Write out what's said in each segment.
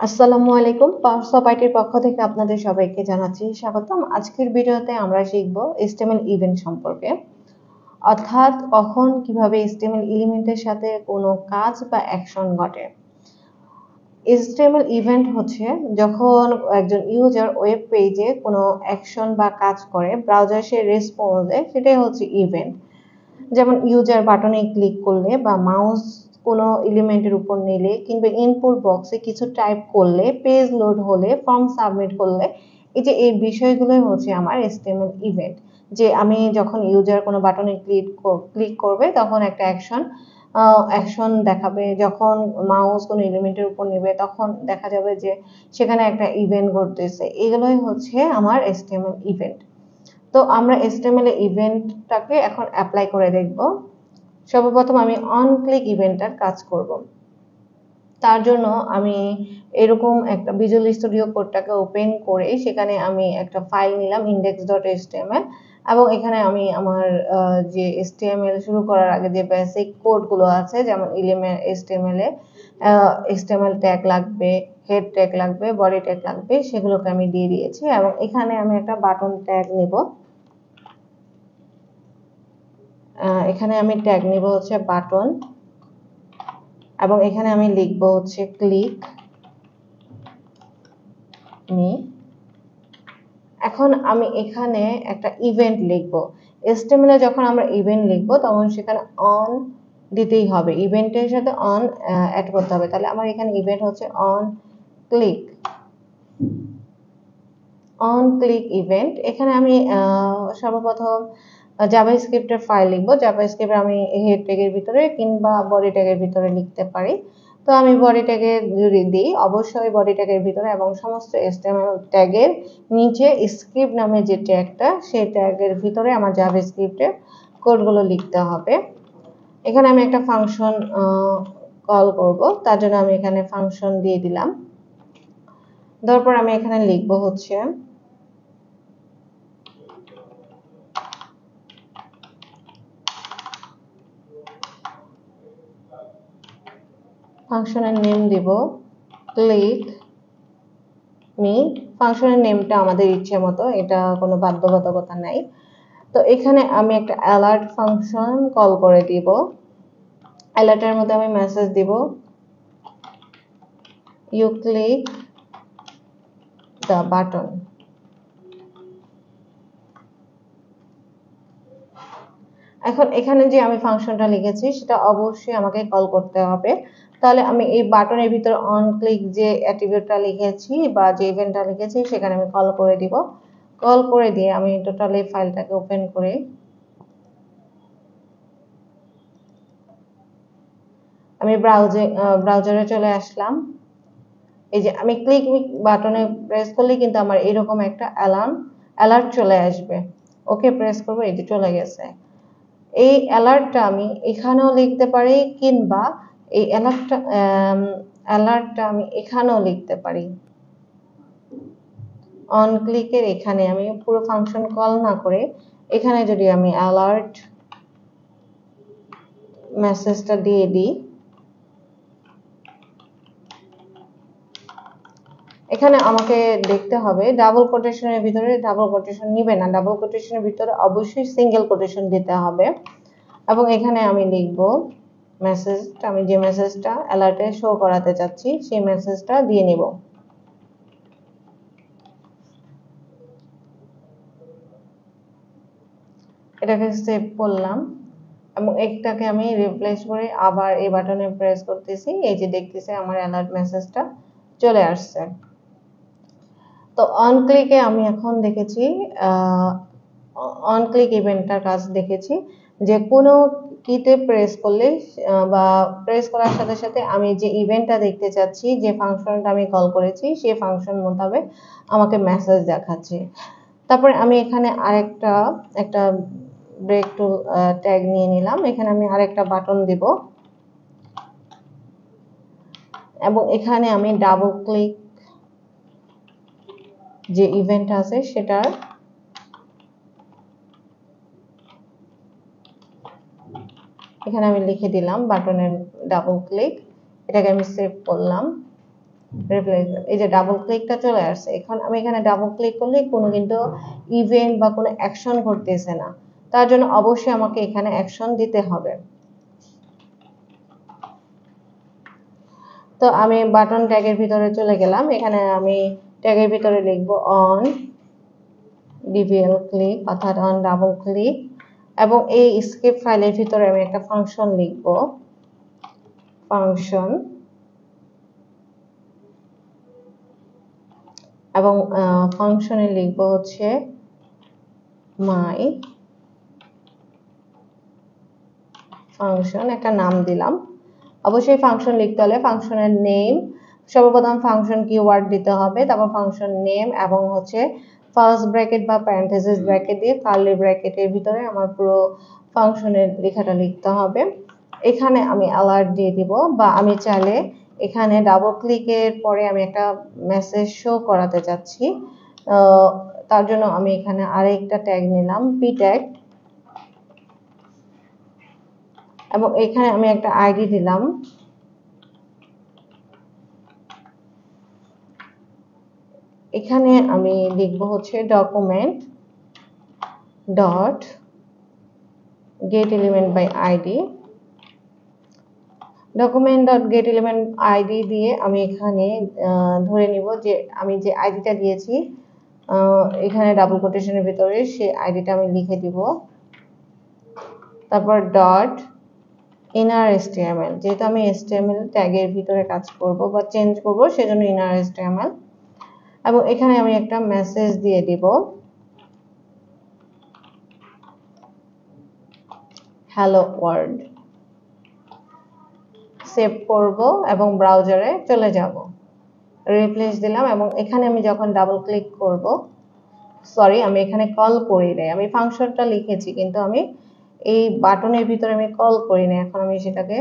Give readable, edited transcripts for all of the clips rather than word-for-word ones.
আসসালামু আলাইকুম। Power of আইটির পক্ষ থেকে আপনাদের সবাইকে জানাচ্ছি স্বাগতম। আজকের ভিডিওতে আমরা শিখব HTML ইভেন্ট সম্পর্কে। অর্থাৎ কখন কিভাবে HTML এলিমেন্টের সাথে কোনো কাজ বা অ্যাকশন ঘটে। HTML ইভেন্ট হচ্ছে যখন একজন ইউজার ওয়েব পেজে কোনো অ্যাকশন বা কাজ করে, ব্রাউজার সে রেসপন্স দেয়, সেটাই হচ্ছে ইভেন্ট। যেমন ইউজার বাটনে ক্লিক করলে বা মাউস কোনো এলিমেন্টের উপর নিলে কিংবা ইনপুট বক্সে কিছু টাইপ করলে, পেজ লোড হলে, ফর্ম সাবমিট করলে, এই বিষয়গুলোই হচ্ছে আমার HTML ইভেন্ট। যে আমি যখন ইউজার কোনো বাটনে ক্লিক করবে তখন একটা অ্যাকশন দেখাবে, যখন মাউস কোনো এলিমেন্টের উপর নেবে তখন দেখা যাবে যে সেখানে একটা ইভেন্ট ঘটতেছে। এগুলোই হচ্ছে আমার HTML ইভেন্ট। তো আমরা HTML ইভেন্টটাকে এখন অ্যাপ্লাই করে দেখব। সর্বপ্রথম আমি অন ক্লিক ইভেন্টটার কাজ করব। তার জন্য আমি এরকম একটা ভিজুয়াল স্টুডিও কোডটাকে ওপেন করে সেখানে আমি একটা ফাইল নিলাম index.html, এবং এখানে আমি আমার যে HTML শুরু করার আগে যে বেসিক কোডগুলো আছে, যেমন এলিমেন্ট HTML এ HTML ট্যাগ লাগবে, হেড ট্যাগ লাগবে, বডি ট্যাগ লাগবে, সেগুলোকে আমি দিয়ে দিয়েছি। এবং এখানে আমি একটা বাটন ট্যাগ নেব। এখানে আমি ট্যাগ নিব হচ্ছে বাটন, এবং এখানে আমি লিখব হচ্ছে ক্লিক মি। এখন আমি এখানে একটা ইভেন্ট লিখব। HTML এ যখন আমরা ইভেন্ট লিখব তখন সেখানে অন দিতেই হবে, ইভেন্টের সাথে অন অ্যাড করতে হবে। তাহলে আমার এখানে ইভেন্ট হচ্ছে অন ক্লিক ইভেন্ট। এখানে আমি সর্বপ্রথম জাভাস্ক্রিপ্টের ফাইল লিখব। জাভাস্ক্রিপ্ট আমি হেড ট্যাগের ভিতরে কিংবা বডি ট্যাগের ভিতরে লিখতে পারি। তো আমি বডি ট্যাগে যদি দিই, অবশ্যই বডি ট্যাগের ভিতরে এবং সমস্ত HTML ট্যাগের নিচে স্ক্রিপ্ট নামে যে ট্যাগটা, সেই ট্যাগের ভিতরে আমার জাভাস্ক্রিপ্টের কোডগুলো লিখতে হবে। এখানে আমি একটা ফাংশন কল করব, তার জন্য আমি এখানে ফাংশন দিয়ে দিলাম। তারপর আমি এখানে লিখব হচ্ছে ফাংশনের নেম দিব ক্লিক মি। ফাংশনের নেমটা আমাদের ইচ্ছে মতো, এটা কোনো বাধ্যবাধকতা নাই। তো এখানে আমি একটা অ্যালার্ট ফাংশন কল করে দিব। অ্যালার্টের মধ্যে আমি মেসেজ দিব ইউ ক্লিক দ্য বাটন। এখন এখানে যে আমি ফাংশনটা লিখেছি সেটা অবশ্যই আমাকে কল করতে হবে। তাহলে আমি এই বাটনের ভিতরে অন ক্লিক যে অ্যাট্রিবিউটটা লিখেছি বা যে ইভেন্টটা লিখেছি সেখানে আমি কল করে দিব। কল করে দিয়ে আমি টোটালি ফাইলটাকে ওপেন করে আমি ব্রাউজারে চলে আসলাম। এই যে আমি ক্লিক বাটনে প্রেস করলে কিন্তু আমার এরকম একটা অ্যালার্ট চলে আসবে। ওকে প্রেস করবো, এই যে চলে গেছে। এই অ্যালার্টটা আমি এখানেও লিখতে পারি, কিংবা এই অ্যালার্টটা আমি এখানেও লিখতে পারি। অন ক্লিকের এখানে আমি পুরো ফাংশন কল না করে এখানে যদি আমি অ্যালার্ট মেসেজটা দিয়ে দিই, এখানে আমাকে দেখতে হবে ডাবল কোটেশনের ভিতরে ডাবল কোটেশন নিবে না, ডাবল কোটেশনের ভিতরে অবশ্যই সিঙ্গেল কোটেশন দিতে হবে। এবং এখানে আমি লিখব মেসেজটা, আমি যে মেসেজটা অ্যালার্টে শো করাতে চাচ্ছি সেই মেসেজটা দিয়ে নিব। এটাকে সেভ করলাম এবং একটাকে আমি রিপ্লেস করে আবার এই বাটনে প্রেস করতেছি। এই যে দেখতেছি আমার অ্যালার্ট মেসেজটা চলে আসছে। তো অন ক্লিকে আমি এখন দেখেছি অন ক্লিক ইভেন্টটার কাজ দেখেছি যে কোনো কিতে প্রেস করলে বা প্রেস করার সাথে সাথে আমি যে ইভেন্টটা দেখতে চাচ্ছি, যে ফাংশনটা আমি কল করেছি সেই ফাংশন মোতাবেক আমাকে মেসেজ দেখাচ্ছে। তারপরে আমি এখানে একটা ব্রেক টুল ট্যাগ নিয়ে নিলাম। এখানে আমি আরেকটা বাটন দিব এবং এখানে আমি ডাবল ক্লিক যে ইভেন্ট আছে সেটার এখানে আমি লিখে দিলাম বাটনের ডাবল ক্লিক। এটাকে আমি সেভ করলাম। রিপ্লেস, এই যে ডাবল ক্লিকটা চলে আসছে। এখন আমি এখানে ডাবল ক্লিক করলে কোনো কিন্তু ইভেন্ট বা কোনো অ্যাকশন ঘটতেছে না, তার জন্য অবশ্যই আমাকে এখানে অ্যাকশন দিতে হবে। তো আমি বাটন ট্যাগের ভিতরে চলে গেলাম, এখানে আমি ট্যাগের ভিতরে লিখব অন ডিভিএল ক্লিক অর্থাৎ অন ডাবল ক্লিক, এবং এই স্ক্রিপ্ট ফাইলের ভিতরে আমি একটা ফাংশন লিখব, ফাংশন, এবং ফাংশনে লিখব হচ্ছে মাই ফাংশন, একটা নাম দিলাম। অবশ্যই ফাংশন লিখতে হলে ফাংশনের নেম, সর্বপ্রথম ফাংশন কিওয়ার্ড দিতে হবে, তারপর ফাংশন নেম এবং হচ্ছে ফার্স্ট ব্র্যাকেট বা প্যারেনথেসিস ব্র্যাকেট দিয়ে কার্লি ব্র্যাকেটের ভিতরে আমার পুরো ফাংশনের লেখাটা লিখতে হবে। এখানে আমি অ্যালার্ট দিয়ে দিব, বা আমি চাইলে এখানে ডাবল ক্লিকের পরে আমি একটা মেসেজ শো করাতে চাচ্ছি, তার জন্য আমি এখানে আরেকটা ট্যাগ নিলাম পি ট্যাগ, এবং এখানে আমি একটা আইডি দিলাম। এখানে আমি লিখব হচ্ছে document dot get element by ID. Document dot get element ID দিয়ে আমি এখানে ধরে নিব যে আমি যে আইডিটা দিয়েছি এখানে ডাবল কোটেশনের ভিতরে সেই আইডিটা আমি লিখে দিব। তারপর ডট ইনার এসটিএমএল, যেহেতু আমি এসটিএমএল ট্যাগের ভিতরে কাজ করব বা চেঞ্জ করব, সেজন্য ইনার এসটিএমএল, এবং এখানে আমি একটা মেসেজ দিয়ে দিব হ্যালো ওয়ার্ল্ড। সেভ করব এবং ব্রাউজারে চলে যাব, রিপ্লেস দিলাম, এবং এখানে আমি যখন ডাবল ক্লিক করব, সরি আমি এখানে কল করি নাই, আমি ফাংশনটা লিখেছি কিন্তু আমি এই বাটনের ভিতরে আমি কল করি না, এখন আমি সেটাকে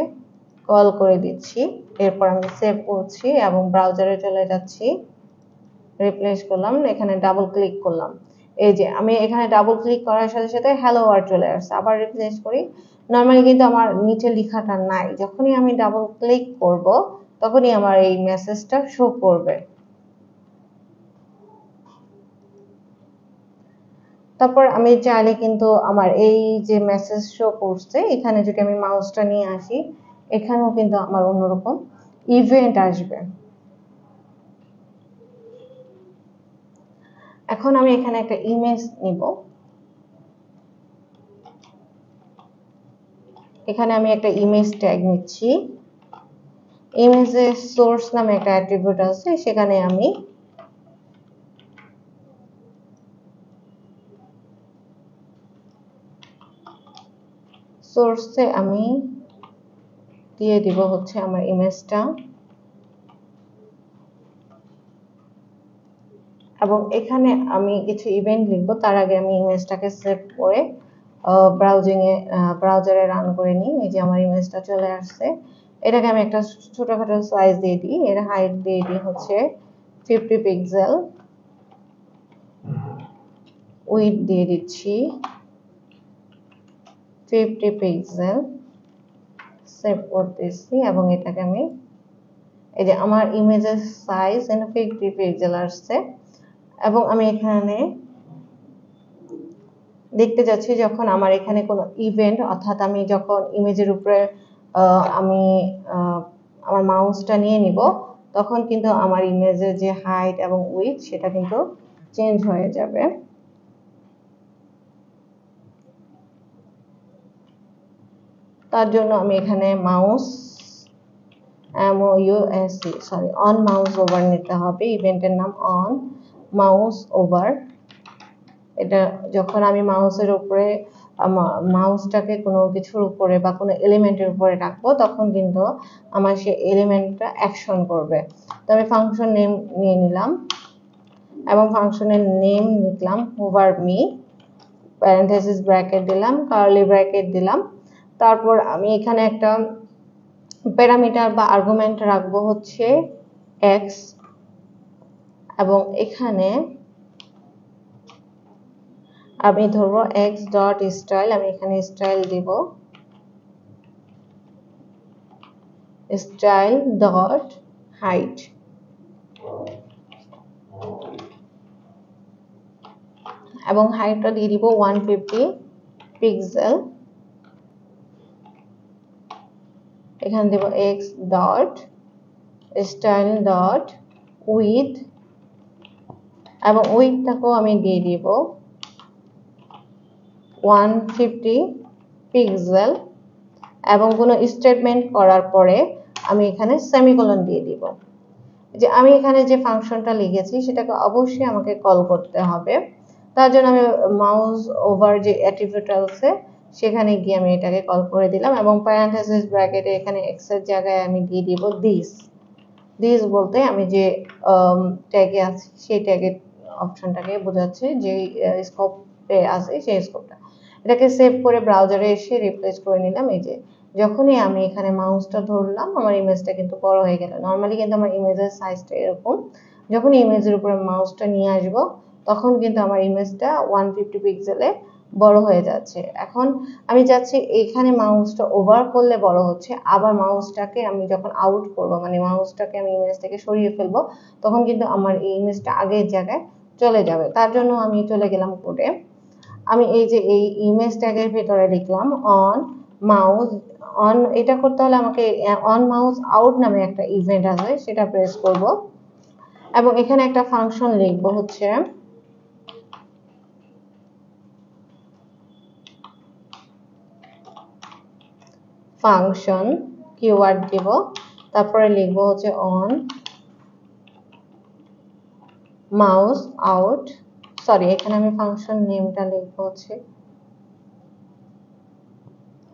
কল করে দিচ্ছি। এরপর আমি সেভ করছি এবং ব্রাউজারে চলে যাচ্ছি, রিপ্লেস করলাম, এখানে ডাবল ক্লিক করলাম, এই যে আমি এখানে ডাবল ক্লিক করার সাথে সাথে হ্যালো ওয়ার্ল্ড চলে আসছে। আবার রিপ্লেস করি, নর্মালি কিন্তু আমার নিচে লেখাটা নাই, যখনই আমি ডাবল ক্লিক করব তখনই আমার এই মেসেজটা শো করবে। তারপর আমি চাইলে কিন্তু আমার এই যে মেসেজ শো করছে এখানে যদি আমি মাউসটা নিয়ে আসি, এখানেও কিন্তু আমার অন্যরকম ইভেন্ট আসবে। এখন আমি এখানে একটা ইমেজ নিব, এখানে আমি একটা ইমেজ ট্যাগ নিচ্ছি, ইমেজের সোর্স নামে একটা অ্যাট্রিবিউট আছে, সেখানে আমি সোর্সে আমি দিয়ে দিব হচ্ছে আমার ইমেজটা, এবং এখানে আমি কিছু ইভেন্ট লিখব। তার আগে আমি ইমেজটাকে সেভ করে ব্রাউজারে রান করে নিই। এই যে আমার ইমেজটা চলে আসছে, এটাকে আমি একটা ছোটখাটো সাইজ দিয়ে দিই, এর হাইট দিয়ে দিই হচ্ছে 50 পিক্সেল, উইডথ দিয়ে দিচ্ছি 50 পিক্সেল, সেভ করতেছি, এবং এটাকে আমি এই যে আমার ইমেজের সাইজ 50 পিক্সেল আসছে, এবং আমি এখানে দেখতে যাচ্ছি যখন আমার এখানে কোনো ইভেন্ট, অর্থাৎ আমি যখন ইমেজের উপরে আমি আমার মাউসটা নিয়ে নিব তখন কিন্তু আমার ইমেজের যে হাইট এবং উইডথ সেটা কিন্তু চেঞ্জ হয়ে যাবে। তার জন্য আমি এখানে মাউস অন মাউস ওভার নিতে হবে, ইভেন্টের নাম অন মাউস ওভার। এটা যখন আমি মাউসের উপরে মাউসটাকে কোনো কিছুর উপরে বা কোনো এলিমেন্টের উপরে রাখবো তখন কিন্তু আমার সেই এলিমেন্টটা অ্যাকশন করবে। তো আমি ফাংশন নেম নিয়ে নিলাম এবং ফাংশনের নেম লিখলাম হোভার মি, প্যারেনথেসিস ব্র্যাকেট দিলাম, কার্লি ব্র্যাকেট দিলাম, তারপর আমি এখানে একটা প্যারামিটার বা আর্গুমেন্ট রাখবো হচ্ছে এক্স, এবং এখানে আমি ধরবো এক্স ডট স্টাইল, আমি এখানে স্টাইল দিব, স্টাইল ডট হাইট, এবং হাইটটা দিয়ে দিব 150 পিক্সেল। এখানে দেব x dot style dot with, এবং উইথটাকেও আমি দিয়ে দিব 150 পিক্সেল। এবং কোনো স্টেটমেন্ট করার পরে আমি এখানে সেমিকোলন দিয়ে দিব। যে আমি এখানে যে ফাংশনটা লিখেছি সেটাকে অবশ্যই আমাকে কল করতে হবে। তার জন্য আমি মাউস ওভার যে অ্যাট্রিবিউট আছে সেখানে গিয়ে আমি এটাকে কল করে দিলাম, এবং প্যারেনথেসিস ব্র্যাকেটে এখানে এক্স এর জায়গায় আমি দিয়ে দিব দিস। দিস বলতে আমি যে ট্যাগে আছে সেই ট্যাগের অপশনটাকে বোঝাচ্ছে, যে স্কোপে আছে সেই স্কোপটা। এটাকে সেভ করে ব্রাউজারে এসে রিপ্লেস করে নিলাম। এই যে যখনই আমি এখানে মাউসটা ধরলাম আমার ইমেজটা কিন্তু বড় হয়ে গেল। নর্মালি কিন্তু আমার ইমেজের সাইজটা এরকম, যখন ইমেজের উপরে মাউসটা নিয়ে আসবো তখন কিন্তু আমার ইমেজটা 150 পিক্সেলে বড় হয়ে যাচ্ছে। এখন আমি চাচ্ছি এখানে মাউসটা ওভার করলে বড় হচ্ছে, আবার মাউসটাকে আমি যখন আউট করব, মানে মাউসটাকে আমি ইমেজ থেকে সরিয়ে ফেলবো, তখন কিন্তু আমার এই ইমেজটা আগের জায়গায় চলে যাবে। তার জন্য আমি চলে গেলাম কোডে। আমি এই যে এই ইমেজ ট্যাগের ভিতরে লিখলাম অন মাউস অন। এটা করতে হলে আমাকে অন মাউস আউট নামে একটা ইভেন্ট আছে, সেটা প্রেস করব, এবং এখানে একটা ফাংশন লিখবো হচ্ছে ফাংশন, কিওয়ার্ড দিব, তারপরে লিখবো হচ্ছে অন মাউস আউট। সরি, এখানে আমি ফাংশন নেমটা লিখবো হচ্ছে,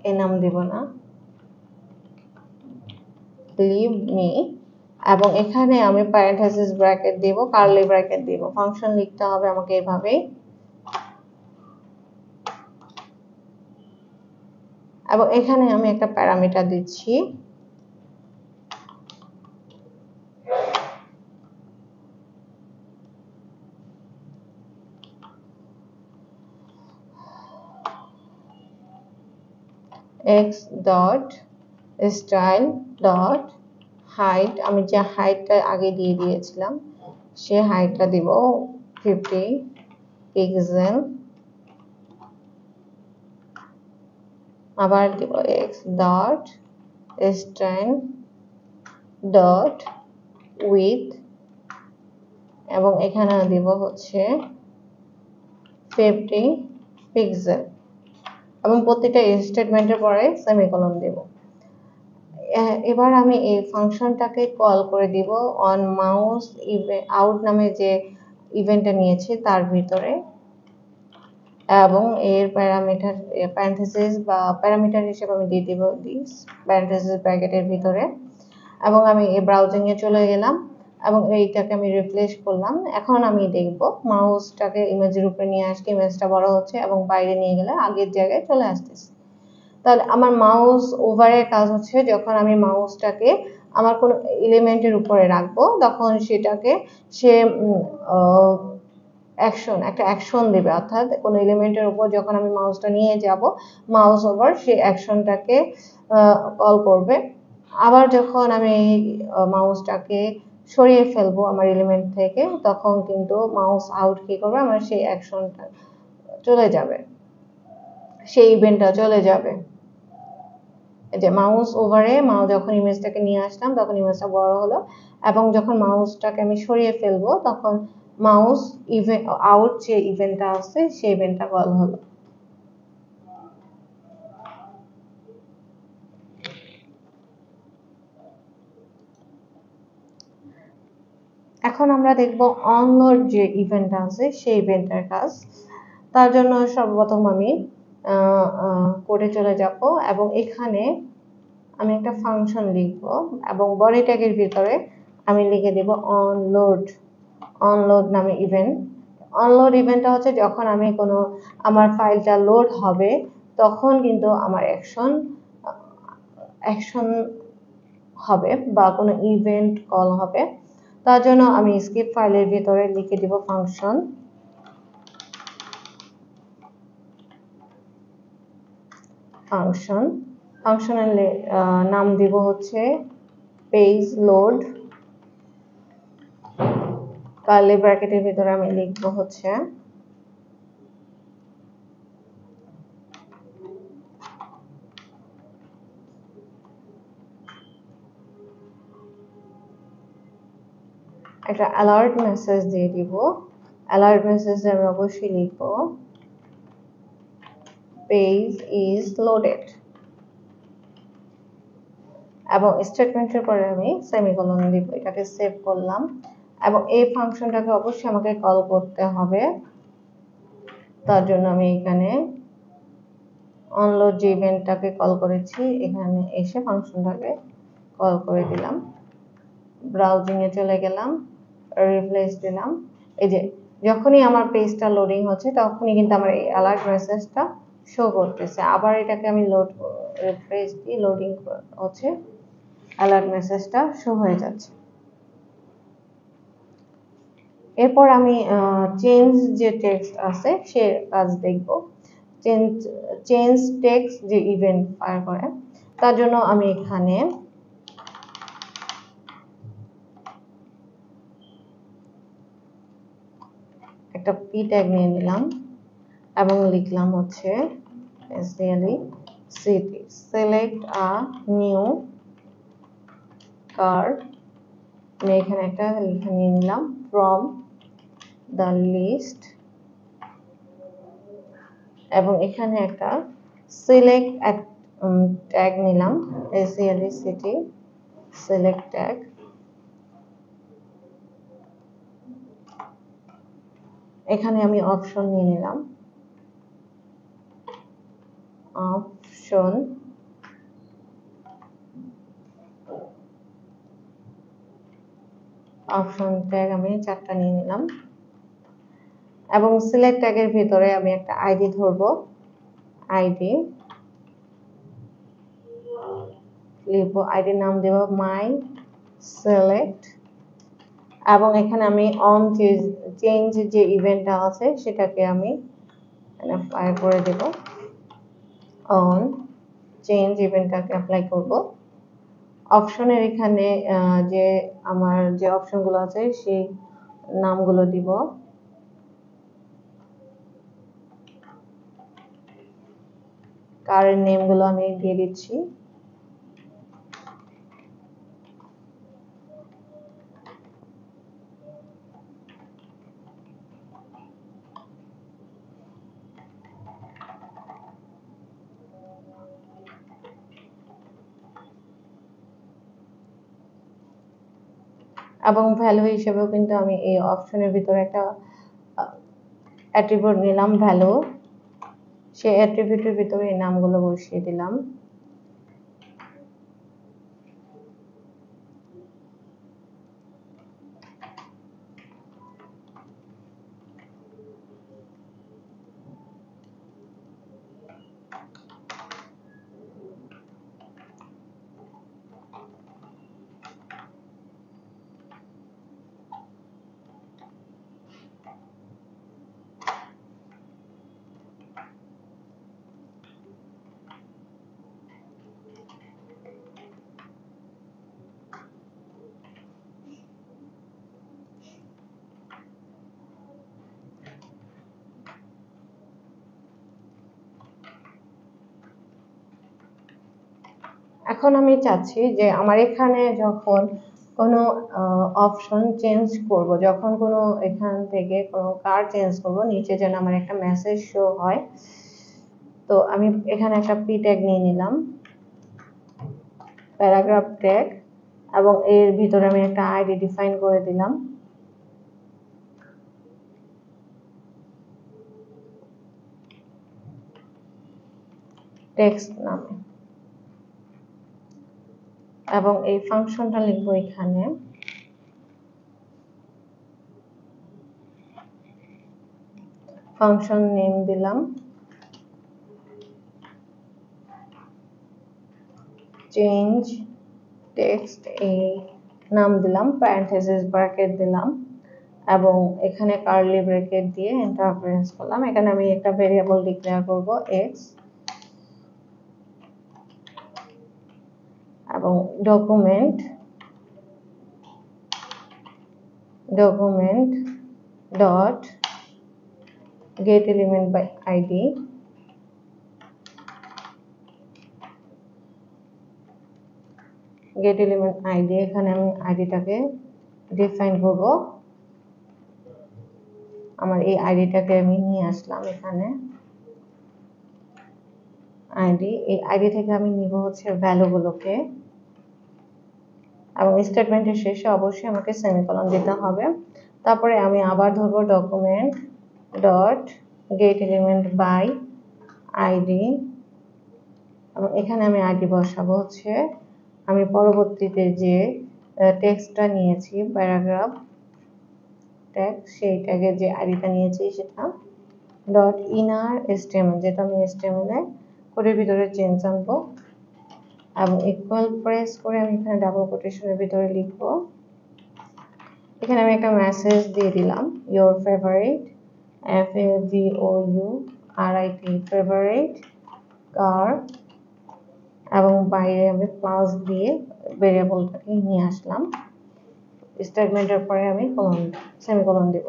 এই নাম দিব না, লিভ মি, এবং এখানে আমি প্যারেনথেসিস ব্র্যাকেট দিব, কার্লি ব্র্যাকেট দিব। ফাংশন লিখতে হবে আমাকে এভাবেই, এবং এখানে আমি একটা প্যারামিটার দিচ্ছি x dot style dot height. আমি যে হাইটটা আগে দিয়ে দিয়েছিলাম সে হাইটটা দিব 50 পিক্সেল। আবার দিব x dot style dot with, এবং এখানে দিব হচ্ছে 50 পিক্সেল, এবং প্রত্যেকটা স্টেটমেন্টের পরে সেমিকোলন দেব। এবার আমি এই ফাংশনটাকে কল করে দিব অন মাউস আউট নামে যে ইভেন্টটা নিয়েছি তার ভিতরে, এবং এর প্যারামিটার প্যারেনথেসিস বা প্যারামিটার হিসেবে আমি দিয়ে দিব দিস প্যারেনথেসিস ব্র্যাকেটের ভিতরে। এবং আমি এই ব্রাউজিং এ চলে গেলাম এবং এইটাকে আমি রিপ্লেস করলাম। এখন আমি দেখব মাউসটাকে ইমেজের উপরে নিয়ে আসলে ইমেজটা বড় হচ্ছে, এবং বাইরে নিয়ে গেলে আগের জায়গায় চলে আসতেছে। তাহলে আমার মাউস ওভারের কাজ হচ্ছে যখন আমি মাউসটাকে আমার কোনো এলিমেন্টের উপরে রাখবো তখন সেটাকে সে একটা অ্যাকশন দেবে, অর্থাৎ কোনো এলিমেন্টের উপর যখন আমি মাউসটা নিয়ে যাব মাউস ওভার সেই অ্যাকশনটাকে কল করবে। আবার যখন আমি মাউসটাকে সরিয়ে ফেলবো আমার এলিমেন্ট থেকে তখন কিন্তু মাউস আউট কি করবে, আমার সেই অ্যাকশনটা চলে যাবে, সেই ইভেন্টটা চলে যাবে। যে মাউস ওভারে যখন ইমেজটাকে নিয়ে আসলাম তখন ইমেজটা বড় হলো, এবং যখন মাউসটাকে আমি সরিয়ে ফেলবো তখন মাউস ইভেন্ট আউট যে ইভেন্টটা আছে সেই ইভেন্টটা কল হলো। এখন আমরা দেখব অনলোড যে ইভেন্ট আছে সেই ইভেন্টের কাজ। তার জন্য সর্বপ্রথম আমি কোডে চলে যাব এবং এখানে আমি একটা ফাংশন লিখব এবং বডি ট্যাগের ভিতরে আমি লিখে দেব অনলোড নামে ইভেন্ট। অনলোড ইভেন্টটা হচ্ছে যখন আমি কোনো আমার ফাইলটা লোড হবে তখন কিন্তু আমার অ্যাকশন হবে বা কোনো ইভেন্ট কল হবে। তার জন্য আমি স্ক্রিপ্ট ফাইলের ভিতরে লিখে দিব ফাংশনের নাম দিব হচ্ছে পেজ লোড, কার্লি ব্র্যাকেটের ভিতরে আমি লিখবো হচ্ছে একটা অ্যালার্ট মেসেজ দিয়ে দিব। অ্যালার্ট মেসেজে আমি অবশ্যই লিখবো পেজ ইজ লোডেড এবং স্টেটমেন্টের পরে আমি সেমিকোলন দিব। এটাকে সেভ করলাম এবং এই ফাংশনটাকে অবশ্যই আমাকে কল করতে হবে। তার জন্য আমি এখানে অনলোড যে ইভেন্টটাকে কল করেছি এখানে এসে ফাংশনটাকে কল করে দিলাম। ব্রাউজিং এ চলে গেলাম, রিপ্লেস দিলাম। এই যে যখনই আমার পেজটা লোডিং হচ্ছে তখনই কিন্তু আমার এই অ্যালার্ট মেসেজটা শো করতেছে। আবার এটাকে আমি রিফ্রেশ দিই, লোডিং হচ্ছে, অ্যালার্ট মেসেজটা শো হয়ে যাচ্ছে। এরপর আমি চেঞ্জ যে টেক্সট আছে সে কাজ দেখব। চেঞ্জ টেক্সট যে ইভেন্ট ফায়ার করে তার জন্য আমি এখানে একটা পি ট্যাগ নিয়ে নিলাম এবং লিখলাম হচ্ছে city select a new card. আমি এখানে একটা লেখা নিয়ে নিলাম ফ্রম দ্য লিস্ট এবং এখানে একটা সিলেক্ট ট্যাগ নিলাম সিটি সিলেক্ট ট্যাগ। এখানে আমি অপশন নিয়ে নিলাম, অপশন ট্যাগ আমি 4টা নিয়ে নিলাম এবং সিলেক্ট ট্যাগের ভিতরে আমি একটা আইডি ধরবো। আইডি লিখবো, আইডির নাম দেব মাই সিলেক্ট এবং এখানে আমি অন চেঞ্জ যে ইভেন্টটা আছে সেটাকে আমি অ্যাপ্লাই করে দেব। অন চেঞ্জ ইভেন্টটাকে অ্যাপ্লাই করব। অপশনের এখানে যে আমার যে অপশনগুলো আছে সেই নামগুলো দিব। কারেন্ট নেমগুলো আমি দিয়ে দিচ্ছি। এবং ভ্যালু হিসেবেও কিন্তু আমি এই অপশনের ভিতরে একটা অ্যাট্রিবিউট নিলাম ভ্যালু, সেই অ্যাট্রিবিউটের ভিতরে এই নামগুলো বসিয়ে দিলাম। এখন আমি চাচ্ছি যে আমার এখানে যখন কোনো অপশন চেঞ্জ করব, যখন কোনো এখান থেকে কোনো কার চেঞ্জ করব নিচে যেন আমার একটা মেসেজ শো হয়। তো আমি এখানে একটা পি ট্যাগ নিয়ে নিলাম, প্যারাগ্রাফ ট্যাগ, এবং এর ভিতরে আমি একটা আইডি ডিফাইন করে দিলাম। টেক্সট নামে এবং এই ফাংশনটা লিখবো এখানে ফাংশন নেম দিলাম চেঞ্জ টেক্সট, এই নাম দিলাম, প্যারেনথেসিস ব্র্যাকেট দিলাম এবং এখানে কার্লি ব্র্যাকেট দিয়ে এন্টার প্রেস করলাম। এখানে আমি একটা ভেরিয়েবল ডিক্লেয়ার করব এক্স এবং document dot get element by id get element id এখানে আমি আইডিটাকে ডিফাইন করব আমার এই আইডিটাকে আমি নিয়ে আসলাম এখানে আইডি এই আইডি থেকে আমি নিব হচ্ছে ভ্যালুগুলোকে এবং স্টেটমেন্টের শেষে অবশ্যই আমাকে সেমিকোলন দিতে হবে তারপরে আমি আবার ধরব document dot get element by ID এবং এখানে আমি আইডি বসাবো হচ্ছে আমি পরবর্তীতে যে টেক্সটটা নিয়েছি প্যারাগ্রাফ ট্যাগ সেই ট্যাগের যে আইডিটা নিয়েছি সেটা ডট ইনার এসটিএমএল যেটা আমি এসটিএমএল এ কোডের ভিতরে চেঞ্জ আনবো এবং ইকুয়াল প্রেস করে আমি এখানে ডাবল কোটেশনের ভিতরে লিখব এখানে আমি একটা মেসেজ দিয়ে দিলাম ইওর ফেভারিট FAVOURIT ফেভারিট কার এবং বাইরে আমি প্লাস দিয়ে ভেরিয়েবলটাকে নিয়ে আসলাম স্টেটমেন্টের পরে আমি সেমিকোলন দেব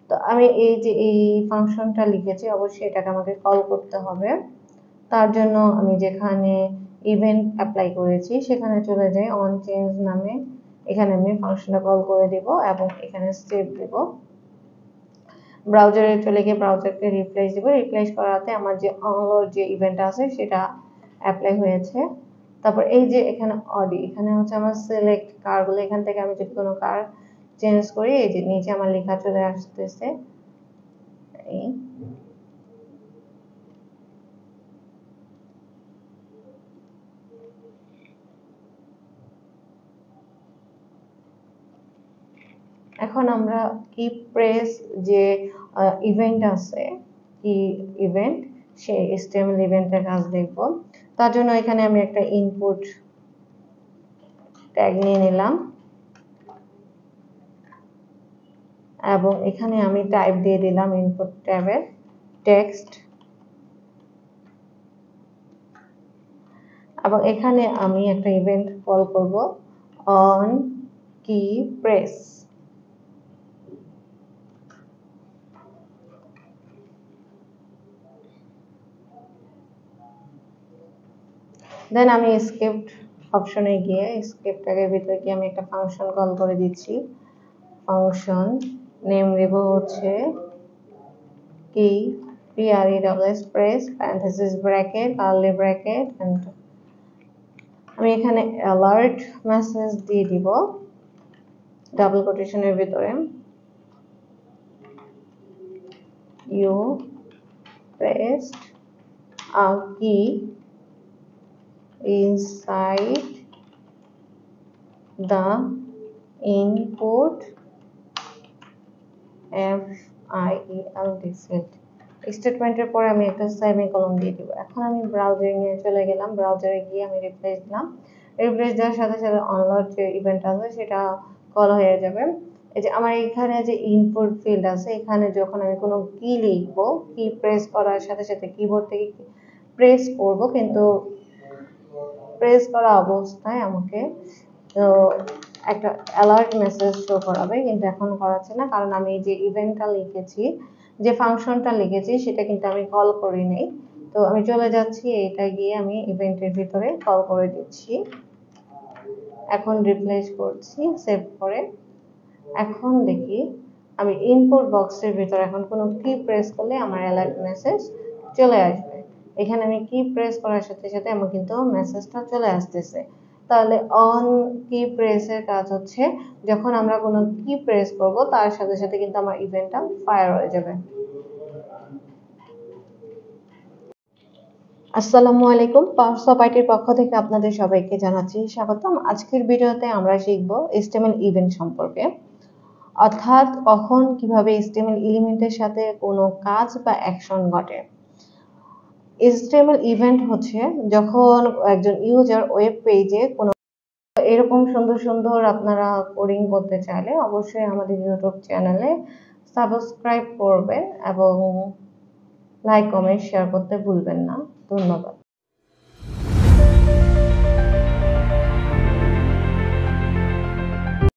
তো আমি এই যে এই ফাংশনটা লিখেছি অবশ্যই এটাকে আমাকে কল করতে হবে তার জন্য আমি যেখানে ইভেন্ট অ্যাপ্লাই করেছি সেখানে চলে যাই অন চেঞ্জ নামে এখানে আমি ফাংশনটা কল করে দেব এবং এখানে সেভ দেব ব্রাউজারে চলে গিয়ে ব্রাউজারকে রিপ্লেস দেব রিপ্লেস করাতে আমার যে অনলোড যে ইভেন্ট আছে সেটা অ্যাপ্লাই হয়েছে তারপর এই যে এখানে অডি এখানে হচ্ছে আমার সিলেক্ট কারগুলো এখান থেকে আমি যদি কোনো কার চেঞ্জ করি এই যে নিচে আমার লেখা চলে আসতেছে এই এখন আমরা কি প্রেস যে ইভেন্ট আছে কি ইভেন্ট সেই HTML ইভেন্টের কাজ দেখব তার জন্য এখানে আমি একটা ইনপুট ট্যাগ নিয়ে নিলাম এবং এখানে আমি টাইপ দিয়ে দিলাম ইনপুট ট্যাবের টেক্সট এবং এখানে আমি একটা ইভেন্ট কল করব অন কি প্রেস দেন আমি স্ক্রিপ্ট অপশনে গিয়ে স্ক্রিপ্ট ট্যাগের ভিতরে গিয়ে আমি একটা ফাংশন কল করে দিচ্ছি ফাংশন নেম দেব হচ্ছে কি PRESS press parenthesis bracket curly bracket and আমি এখানে অ্যালার্ট মেসেজ দিয়ে দিব ডাবল কোটেশনের ভিতরে you pressed a key inside the input FIELD field স্টেটমেন্টের পরে আমি একটা সেমিকোলন দিয়ে দিব এখন আমি ব্রাউজারে চলে গেলাম ব্রাউজারে গিয়ে আমি রিফ্রেশ দিলাম রিফ্রেশ দেওয়ার সাথে সাথে অনলোড যে ইভেন্ট আছে সেটা কল হয়ে যাবে এই যে আমার এখানে যে ইনপুট ফিল্ড আছে এখানে যখন আমি কোনো কি লিখবো কি প্রেস করার সাথে সাথে কিবোর্ড থেকে প্রেস করব কিন্তু প্রেস করা অবস্থায় আমাকে তো একটা অ্যালার্ট মেসেজ শো করাবে কিন্তু এখন করাচ্ছে না কারণ আমি যে ইভেন্টটা লিখেছি যে ফাংশনটা লিখেছি সেটা কিন্তু আমি কল করি নাই তো আমি চলে যাচ্ছি এটা গিয়ে আমি ইভেন্টের ভিতরে কল করে দিচ্ছি এখন রিপ্লেস করছি সেভ করে এখন দেখি আমি ইনপুট বক্সের ভিতরে এখন কোনো কি প্রেস করলে আমার অ্যালার্ট মেসেজ চলে আসবে এখানে আমি কি প্রেস করার সাথে সাথে আমার কিন্তু মেসেজটা চলে আসতেছে তাহলে অন কি প্রেসের কাজ হচ্ছে যখন আমরা কোনো কি প্রেস করব তার সাথে সাথে কিন্তু আমার ইভেন্টটা ফায়ার হয়ে যাবে আসসালামু আলাইকুম পাওয়ারসপ আইটির পক্ষ থেকে আপনাদের সবাইকে জানাচ্ছি স্বাগতম আজকের ভিডিওতে আমরা শিখব HTML ইভেন্ট সম্পর্কে অর্থাৎ কখন কিভাবে HTML এলিমেন্টের সাথে কোনো কাজ বা অ্যাকশন ঘটে HTML ইভেন্ট হচ্ছে যখন একজন ইউজার ওয়েব পেজে কোনো এরকম সুন্দর সুন্দর আপনারা কোডিং করতে চাইলে অবশ্যই আমাদের ইউটিউব চ্যানেলে সাবস্ক্রাইব করবেন এবং লাইক কমেন্ট শেয়ার করতে ভুলবেন না ধন্যবাদ